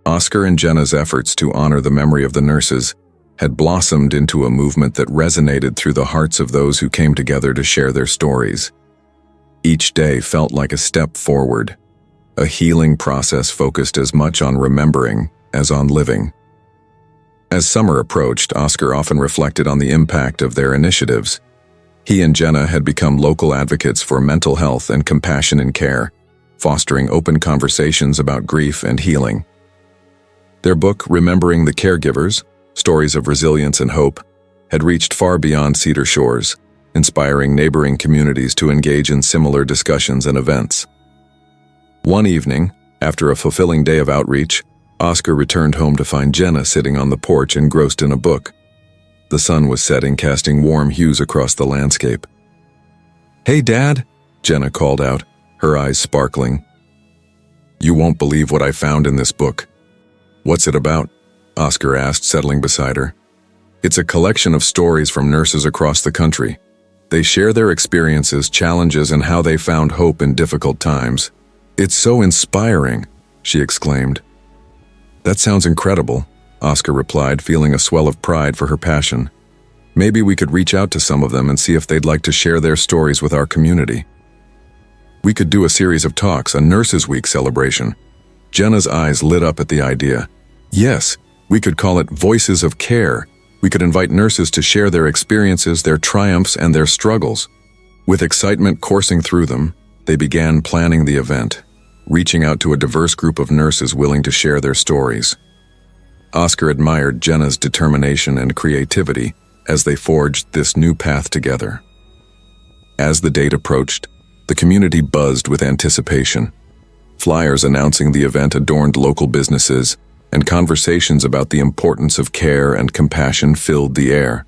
Oscar and Jenna's efforts to honor the memory of the nurses had blossomed into a movement that resonated through the hearts of those who came together to share their stories. Each day felt like a step forward, a healing process focused as much on remembering as on living. As summer approached, Oscar often reflected on the impact of their initiatives. He and Jenna had become local advocates for mental health and compassion in care, fostering open conversations about grief and healing. Their book, Remembering the Caregivers, Stories of Resilience and Hope, had reached far beyond Cedar Shores, inspiring neighboring communities to engage in similar discussions and events. One evening, after a fulfilling day of outreach, Oscar returned home to find Jenna sitting on the porch engrossed in a book. The sun was setting, casting warm hues across the landscape. "Hey, Dad," Jenna called out, her eyes sparkling. "You won't believe what I found in this book." "What's it about?" Oscar asked, settling beside her. "It's a collection of stories from nurses across the country. They share their experiences, challenges, and how they found hope in difficult times. It's so inspiring," she exclaimed. "That sounds incredible," Oscar replied, feeling a swell of pride for her passion. "Maybe we could reach out to some of them and see if they'd like to share their stories with our community. We could do a series of talks, a Nurses' Week celebration." Jenna's eyes lit up at the idea. "Yes, we could call it Voices of Care, We could invite nurses to share their experiences, their triumphs, and their struggles. With excitement coursing through them, they began planning the event, reaching out to a diverse group of nurses willing to share their stories. Oscar admired Jenna's determination and creativity as they forged this new path together. As the date approached, the community buzzed with anticipation. Flyers announcing the event adorned local businesses, and conversations about the importance of care and compassion filled the air.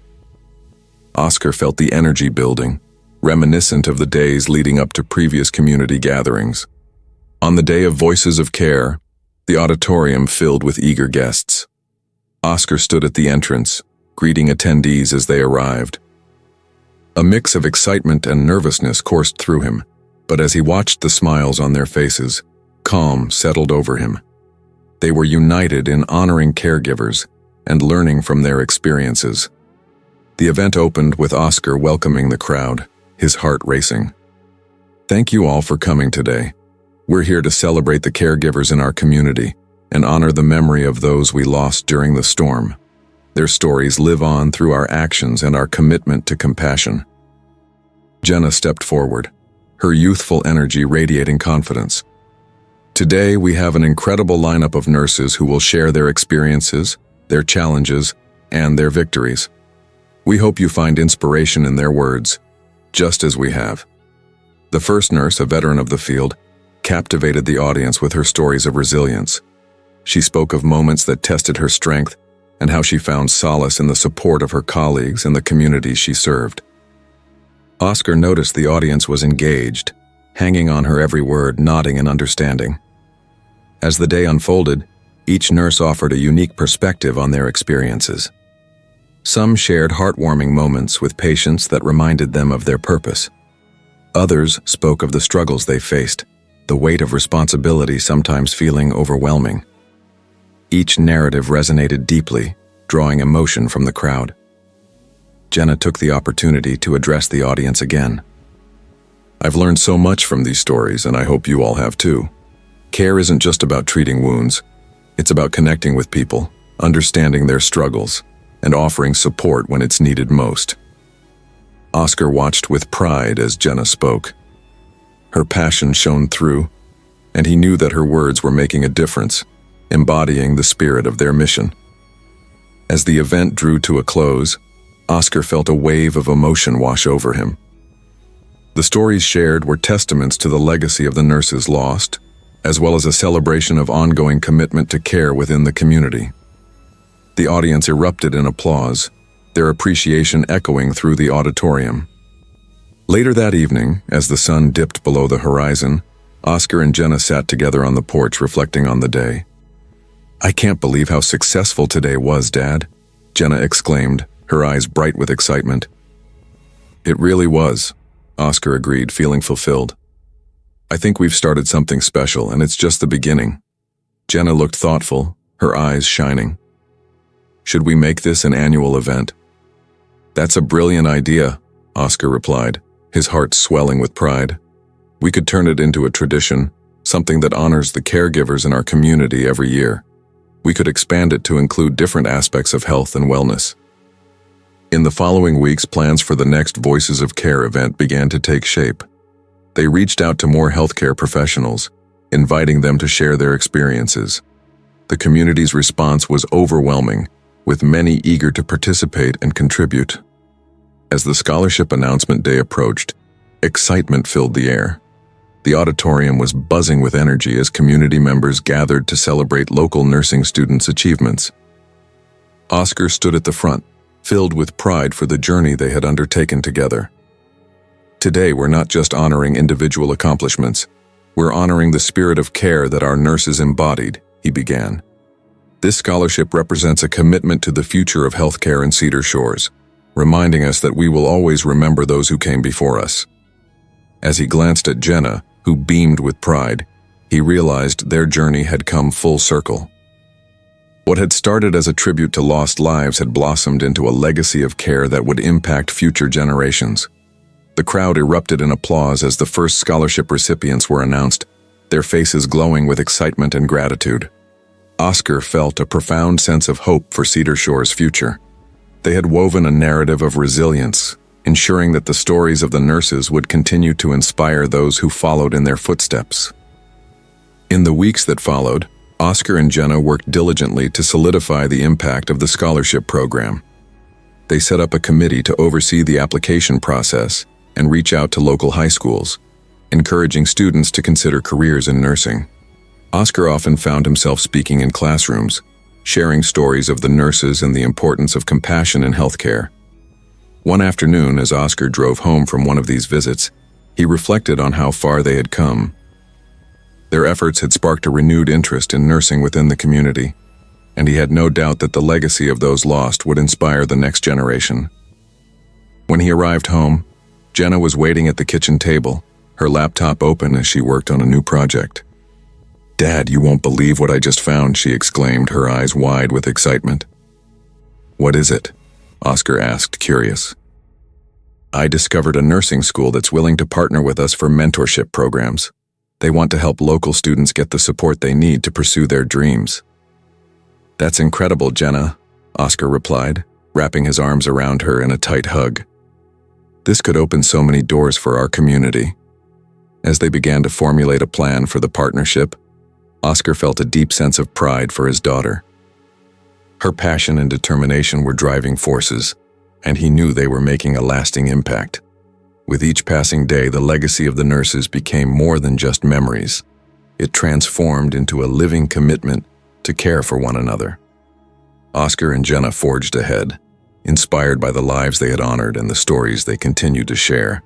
Oscar felt the energy building, reminiscent of the days leading up to previous community gatherings. On the day of Voices of Care, the auditorium filled with eager guests. Oscar stood at the entrance, greeting attendees as they arrived. A mix of excitement and nervousness coursed through him, but as he watched the smiles on their faces, calm settled over him. They were united in honoring caregivers and learning from their experiences. The event opened with Oscar welcoming the crowd, his heart racing. "Thank you all for coming today. We're here to celebrate the caregivers in our community and honor the memory of those we lost during the storm. Their stories live on through our actions and our commitment to compassion." Jenna stepped forward, her youthful energy radiating confidence. "Today, we have an incredible lineup of nurses who will share their experiences, their challenges, and their victories. We hope you find inspiration in their words, just as we have." The first nurse, a veteran of the field, captivated the audience with her stories of resilience. She spoke of moments that tested her strength and how she found solace in the support of her colleagues and the communities she served. Oscar noticed the audience was engaged, hanging on her every word, nodding in understanding. As the day unfolded, each nurse offered a unique perspective on their experiences. Some shared heartwarming moments with patients that reminded them of their purpose. Others spoke of the struggles they faced, the weight of responsibility sometimes feeling overwhelming. Each narrative resonated deeply, drawing emotion from the crowd. Jenna took the opportunity to address the audience again. "I've learned so much from these stories, and I hope you all have too. Care isn't just about treating wounds. It's about connecting with people, understanding their struggles, and offering support when it's needed most." Oscar watched with pride as Jenna spoke. Her passion shone through, and he knew that her words were making a difference, embodying the spirit of their mission. As the event drew to a close, Oscar felt a wave of emotion wash over him. The stories shared were testaments to the legacy of the nurses lost, as well as a celebration of ongoing commitment to care within the community. The audience erupted in applause, their appreciation echoing through the auditorium. Later that evening, as the sun dipped below the horizon, Oscar and Jenna sat together on the porch reflecting on the day. "I can't believe how successful today was, Dad," Jenna exclaimed, her eyes bright with excitement. "It really was," Oscar agreed, feeling fulfilled. "I think we've started something special, and it's just the beginning." Jenna looked thoughtful, her eyes shining. "Should we make this an annual event?" "That's a brilliant idea," Oscar replied, his heart swelling with pride. "We could turn it into a tradition, something that honors the caregivers in our community every year. We could expand it to include different aspects of health and wellness." In the following weeks, plans for the next Voices of Care event began to take shape. They reached out to more healthcare professionals, inviting them to share their experiences. The community's response was overwhelming, with many eager to participate and contribute. As the scholarship announcement day approached, excitement filled the air. The auditorium was buzzing with energy as community members gathered to celebrate local nursing students' achievements. Oscar stood at the front, filled with pride for the journey they had undertaken together. "Today, we're not just honoring individual accomplishments, we're honoring the spirit of care that our nurses embodied," he began. "This scholarship represents a commitment to the future of healthcare in Cedar Shores, reminding us that we will always remember those who came before us." As he glanced at Jenna, who beamed with pride, he realized their journey had come full circle. What had started as a tribute to lost lives had blossomed into a legacy of care that would impact future generations. The crowd erupted in applause as the first scholarship recipients were announced, their faces glowing with excitement and gratitude. Oscar felt a profound sense of hope for Cedar Shore's future. They had woven a narrative of resilience, ensuring that the stories of the nurses would continue to inspire those who followed in their footsteps. In the weeks that followed, Oscar and Jenna worked diligently to solidify the impact of the scholarship program. They set up a committee to oversee the application process and reach out to local high schools, encouraging students to consider careers in nursing. Oscar often found himself speaking in classrooms, sharing stories of the nurses and the importance of compassion in healthcare. One afternoon, as Oscar drove home from one of these visits, he reflected on how far they had come. Their efforts had sparked a renewed interest in nursing within the community, and he had no doubt that the legacy of those lost would inspire the next generation. When he arrived home, Jenna was waiting at the kitchen table, her laptop open as she worked on a new project. "Dad, you won't believe what I just found," she exclaimed, her eyes wide with excitement. "What is it?" Oscar asked, curious. "I discovered a nursing school that's willing to partner with us for mentorship programs. They want to help local students get the support they need to pursue their dreams." "That's incredible, Jenna," Oscar replied, wrapping his arms around her in a tight hug. "This could open so many doors for our community." As they began to formulate a plan for the partnership, Oscar felt a deep sense of pride for his daughter. Her passion and determination were driving forces, and he knew they were making a lasting impact. With each passing day, the legacy of the nurses became more than just memories. It transformed into a living commitment to care for one another. Oscar and Jenna forged ahead, inspired by the lives they had honored and the stories they continued to share.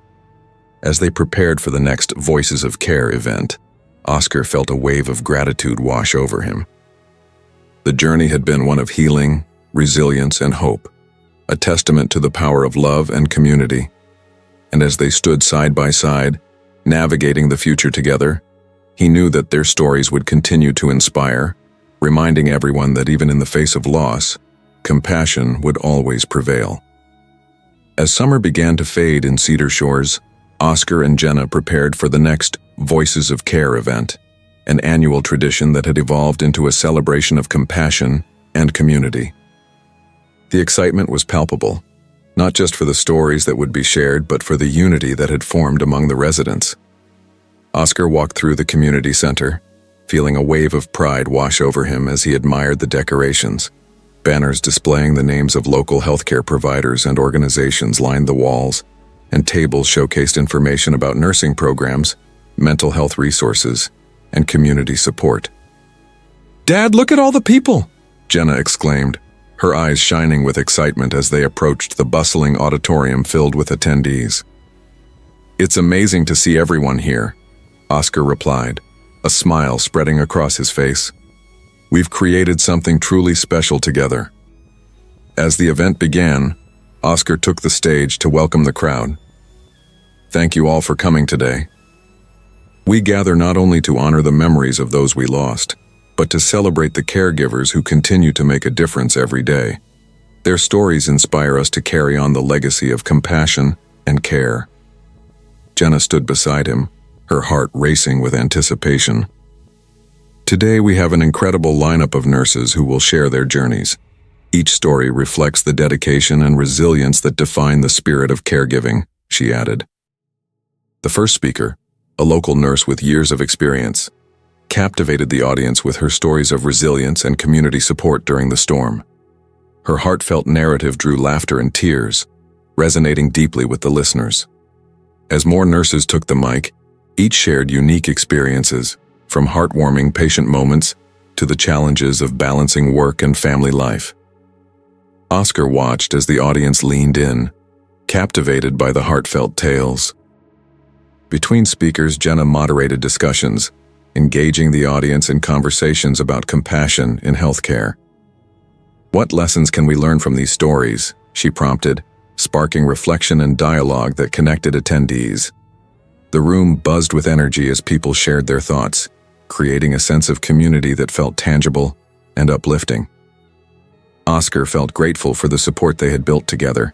As they prepared for the next Voices of Care event, Oscar felt a wave of gratitude wash over him. The journey had been one of healing, resilience, and hope, a testament to the power of love and community. And as they stood side by side, navigating the future together, he knew that their stories would continue to inspire, reminding everyone that even in the face of loss, compassion would always prevail. As summer began to fade in Cedar Shores, Oscar and Jenna prepared for the next Voices of Care event, an annual tradition that had evolved into a celebration of compassion and community. The excitement was palpable, not just for the stories that would be shared, but for the unity that had formed among the residents. Oscar walked through the community center, feeling a wave of pride wash over him as he admired the decorations. Banners displaying the names of local healthcare providers and organizations lined the walls, and tables showcased information about nursing programs, mental health resources, and community support. "Dad, look at all the people!" Jenna exclaimed, her eyes shining with excitement as they approached the bustling auditorium filled with attendees. "It's amazing to see everyone here," Oscar replied, a smile spreading across his face. "We've created something truly special together." As the event began, Oscar took the stage to welcome the crowd. "Thank you all for coming today. We gather not only to honor the memories of those we lost, but to celebrate the caregivers who continue to make a difference every day. Their stories inspire us to carry on the legacy of compassion and care." Jenna stood beside him, her heart racing with anticipation. "Today we have an incredible lineup of nurses who will share their journeys. Each story reflects the dedication and resilience that define the spirit of caregiving," she added. The first speaker, a local nurse with years of experience, captivated the audience with her stories of resilience and community support during the storm. Her heartfelt narrative drew laughter and tears, resonating deeply with the listeners. As more nurses took the mic, each shared unique experiences, from heartwarming patient moments to the challenges of balancing work and family life. Oscar watched as the audience leaned in, captivated by the heartfelt tales. Between speakers, Jenna moderated discussions, engaging the audience in conversations about compassion in healthcare. "What lessons can we learn from these stories?" she prompted, sparking reflection and dialogue that connected attendees. The room buzzed with energy as people shared their thoughts, creating a sense of community that felt tangible and uplifting. Oscar felt grateful for the support they had built together,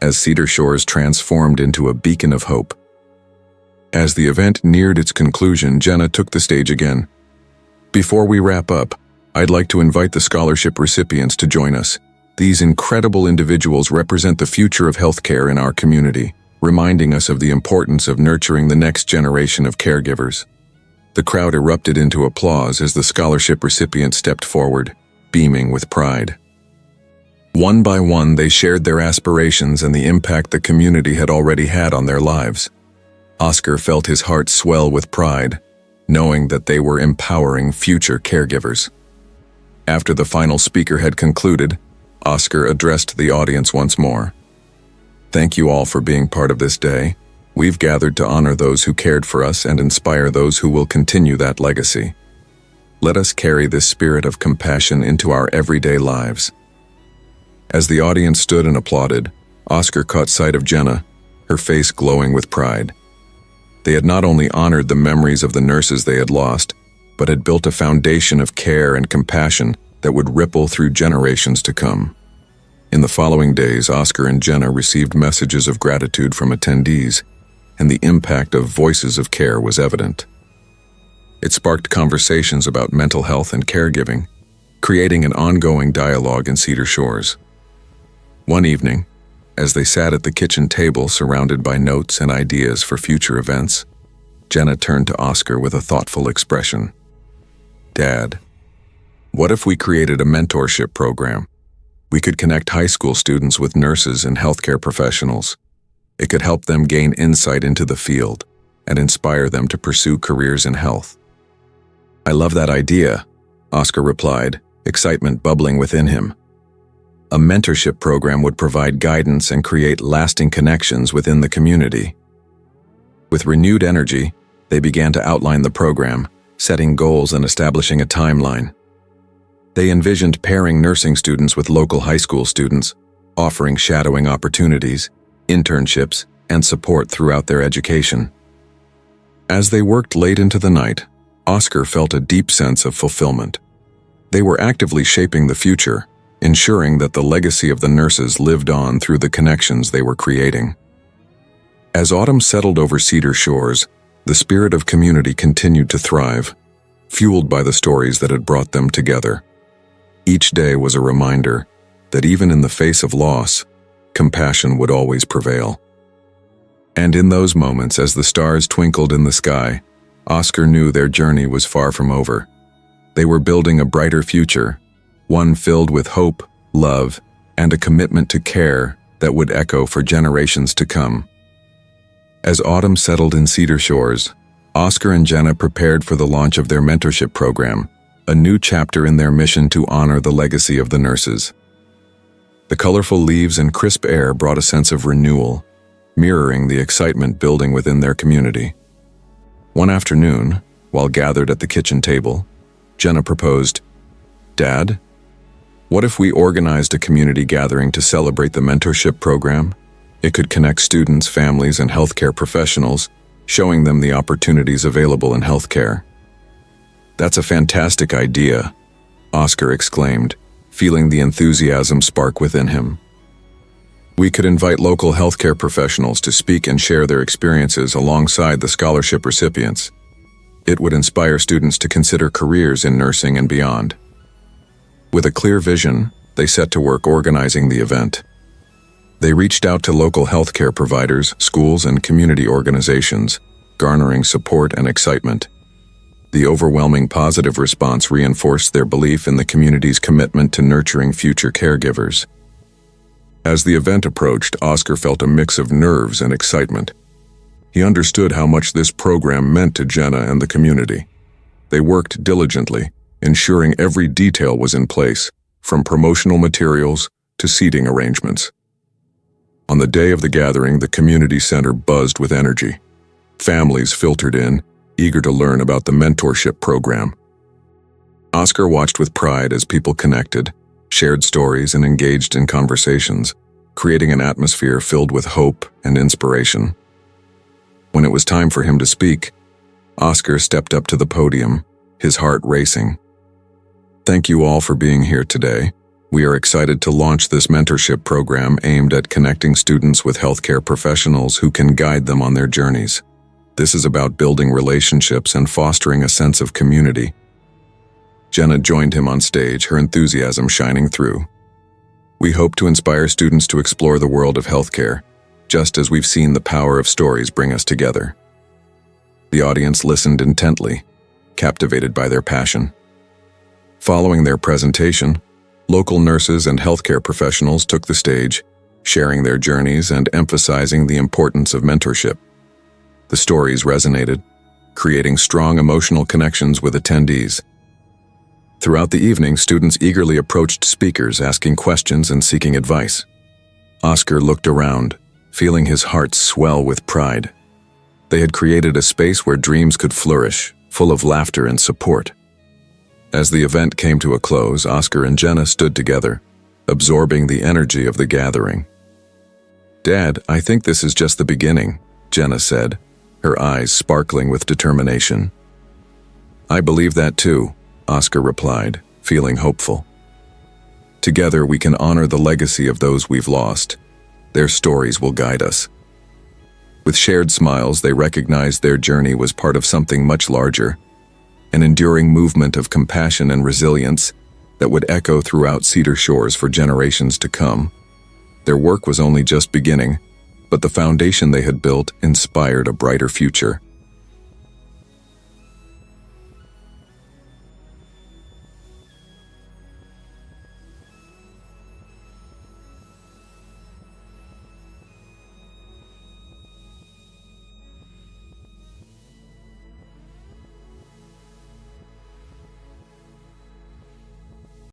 as Cedar Shores transformed into a beacon of hope. As the event neared its conclusion, Jenna took the stage again. "Before we wrap up, I'd like to invite the scholarship recipients to join us. These incredible individuals represent the future of healthcare in our community, reminding us of the importance of nurturing the next generation of caregivers. The crowd erupted into applause as the scholarship recipient stepped forward, beaming with pride. One by one, they shared their aspirations and the impact the community had already had on their lives. Oscar felt his heart swell with pride, knowing that they were empowering future caregivers. After the final speaker had concluded, Oscar addressed the audience once more. Thank you all for being part of this day. We've gathered to honor those who cared for us and inspire those who will continue that legacy. Let us carry this spirit of compassion into our everyday lives. As the audience stood and applauded, Oscar caught sight of Jenna, her face glowing with pride. They had not only honored the memories of the nurses they had lost, but had built a foundation of care and compassion that would ripple through generations to come. In the following days, Oscar and Jenna received messages of gratitude from attendees, and the impact of Voices of Care was evident. It sparked conversations about mental health and caregiving, creating an ongoing dialogue in Cedar Shores. One evening, as they sat at the kitchen table surrounded by notes and ideas for future events, Jenna turned to Oscar with a thoughtful expression. "Dad, what if we created a mentorship program? We could connect high school students with nurses and healthcare professionals. It could help them gain insight into the field and inspire them to pursue careers in health." "I love that idea," Oscar replied, excitement bubbling within him. A mentorship program would provide guidance and create lasting connections within the community. With renewed energy, they began to outline the program, setting goals and establishing a timeline. They envisioned pairing nursing students with local high school students, offering shadowing opportunities, internships, and support throughout their education. As they worked late into the night, Oscar felt a deep sense of fulfillment. They were actively shaping the future, ensuring that the legacy of the nurses lived on through the connections they were creating. As autumn settled over Cedar Shores, the spirit of community continued to thrive, fueled by the stories that had brought them together. Each day was a reminder that even in the face of loss, compassion would always prevail. And in those moments, as the stars twinkled in the sky, Oscar knew their journey was far from over. They were building a brighter future, one filled with hope, love, and a commitment to care that would echo for generations to come. As autumn settled in Cedar Shores, Oscar and Jenna prepared for the launch of their mentorship program, a new chapter in their mission to honor the legacy of the nurses. The colorful leaves and crisp air brought a sense of renewal, mirroring the excitement building within their community. One afternoon, while gathered at the kitchen table, Jenna proposed, "Dad, what if we organized a community gathering to celebrate the mentorship program? It could connect students, families, and healthcare professionals, showing them the opportunities available in healthcare." "That's a fantastic idea," Oscar exclaimed, feeling the enthusiasm spark within him. "We could invite local healthcare professionals to speak and share their experiences alongside the scholarship recipients. It would inspire students to consider careers in nursing and beyond." With a clear vision, they set to work organizing the event. They reached out to local healthcare providers, schools, and community organizations, garnering support and excitement. The overwhelming positive response reinforced their belief in the community's commitment to nurturing future caregivers. As the event approached, Oscar felt a mix of nerves and excitement. He understood how much this program meant to Jenna and the community. They worked diligently, ensuring every detail was in place, from promotional materials to seating arrangements. On the day of the gathering, the community center buzzed with energy. Families filtered in, eager to learn about the mentorship program. Oscar watched with pride as people connected, shared stories, and engaged in conversations, creating an atmosphere filled with hope and inspiration. When it was time for him to speak, Oscar stepped up to the podium, his heart racing. "Thank you all for being here today. We are excited to launch this mentorship program aimed at connecting students with healthcare professionals who can guide them on their journeys. This is about building relationships and fostering a sense of community." Jenna joined him on stage, her enthusiasm shining through. We hope to inspire students to explore the world of healthcare, just as we've seen the power of stories bring us together. The audience listened intently, captivated by their passion. Following their presentation, local nurses and healthcare professionals took the stage, sharing their journeys and emphasizing the importance of mentorship. The stories resonated, creating strong emotional connections with attendees. Throughout the evening, students eagerly approached speakers, asking questions and seeking advice. Oscar looked around, feeling his heart swell with pride. They had created a space where dreams could flourish, full of laughter and support. As the event came to a close, Oscar and Jenna stood together, absorbing the energy of the gathering. "Dad, I think this is just the beginning," Jenna said, her eyes sparkling with determination. "I believe that too," Oscar replied, feeling hopeful. "Together we can honor the legacy of those we've lost. Their stories will guide us." With shared smiles, they recognized their journey was part of something much larger, an enduring movement of compassion and resilience that would echo throughout Cedar Shores for generations to come. Their work was only just beginning, but the foundation they had built inspired a brighter future.